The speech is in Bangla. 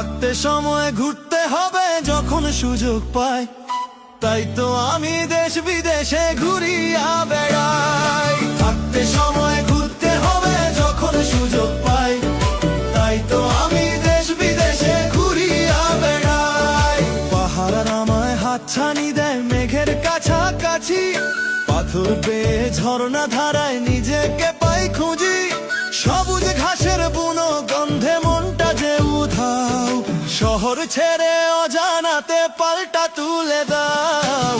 থাকতে সময় ঘুরতে হবে যখন সুযোগ পাই, তাই তো আমি দেশ বিদেশে ঘুরিয়া বেড়াই। থাকতে সময় ঘুরতে হবে যখন সুযোগ পাই, তাই তো আমি দেশ বিদেশে ঘুরিয়া বেড়াই। পাহাড় আমায় হাতছানি দেয় মেঘের কাছাকাছি, পাথর বেয়ে ঝর্ণা ধারায় নিজেকে পাই খুঁজি। সবুজ ঘাসের বুনো গন্ধে মনটা যে উধাও, শহর ছেড়ে অজানাতে পাল্টা তুলে দাও।